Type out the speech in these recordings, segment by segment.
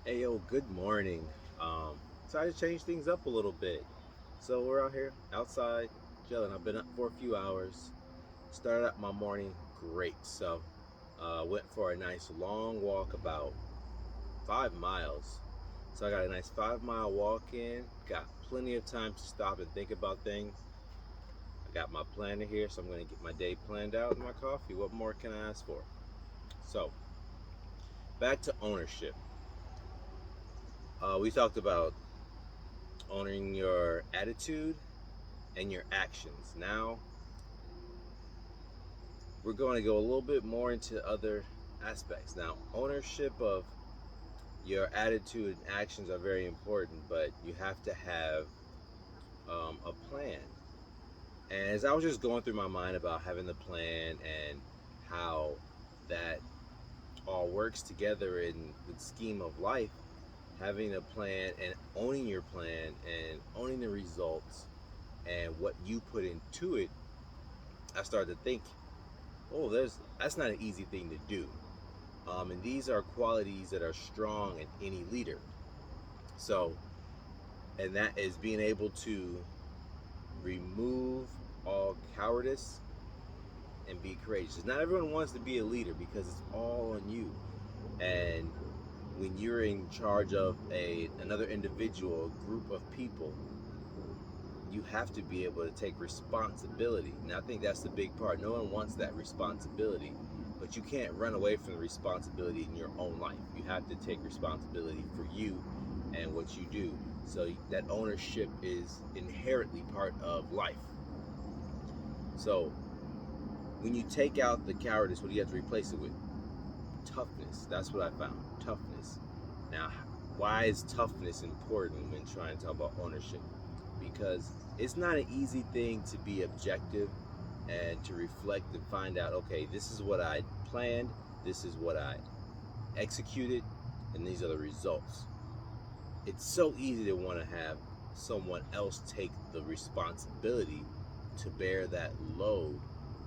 Hey yo, good morning. Decided to change things up a little bit. So we're out here outside chilling. I've been up for a few hours. Started out my morning great. Went for a nice long walk, about 5 miles. So I got a nice 5 mile walk in. Got plenty of time to stop and think about things. I got my planner here, so I'm gonna get my day planned out and my coffee. What more can I ask for? So back to ownership. We talked about owning your attitude and your actions. Now, we're going to go a little bit more into other aspects. Now, ownership of your attitude and actions are very important, but you have to have a plan. And as I was just going through my mind about having the plan and how that all works together in the scheme of life, having a plan and owning your plan and owning the results and what you put into it, I started to think, oh, that's not an easy thing to do. And these are qualities that are strong in any leader. So, and that is being able to remove all cowardice and be courageous. Not everyone wants to be a leader because it's all on you. And when you're in charge of another individual, a group of people, you have to be able to take responsibility. And I think that's the big part. No one wants that responsibility, but you can't run away from the responsibility in your own life. You have to take responsibility for you and what you do. So that ownership is inherently part of life. So when you take out the cowardice, what do you have to replace it with? Toughness. That's what I found. Toughness. Now, why is toughness important when trying to talk about ownership? Because it's not an easy thing to be objective and to reflect and find out, okay, this is what I planned, this is what I executed, and these are the results. It's so easy to want to have someone else take the responsibility to bear that load,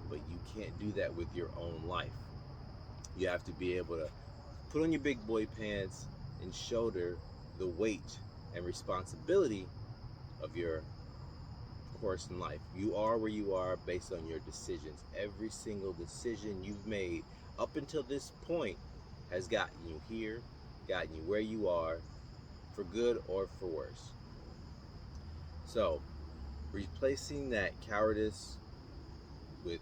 but you can't do that with your own life. You have to be able to put on your big boy pants and shoulder the weight and responsibility of your course in life. You are where you are based on your decisions. Every single decision you've made up until this point has gotten you here, gotten you where you are, for good or for worse. So, replacing that cowardice with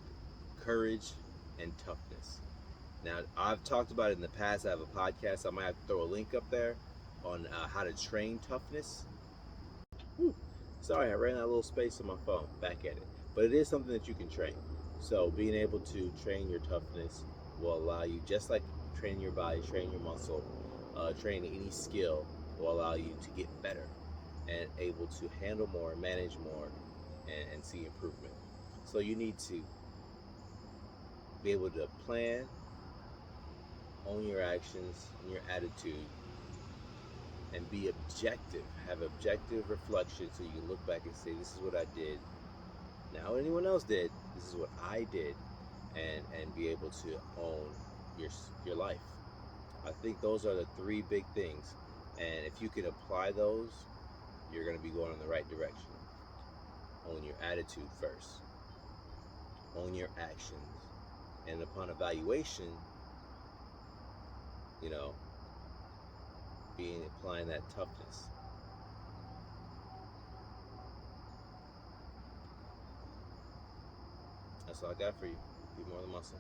courage and toughness. Now, I've talked about it in the past. I have a podcast. I might have to throw a link up there on how to train toughness. Whew. Sorry, I ran out of little space on my phone. Back at it. But it is something that you can train. So being able to train your toughness will allow you, just like training your body, training your muscle, training any skill will allow you to get better and able to handle more, manage more, and see improvement. So you need to be able to plan, own your actions and your attitude, and be objective. Have objective reflection so you can look back and say, this is what I did. Not what anyone else did. This is what I did, and be able to own your life. I think those are the three big things, and if you can apply those, you're going to be going in the right direction. Own your attitude first. Own your actions, and upon evaluation, you know, being applying that toughness. That's all I got for you. Be more than muscle.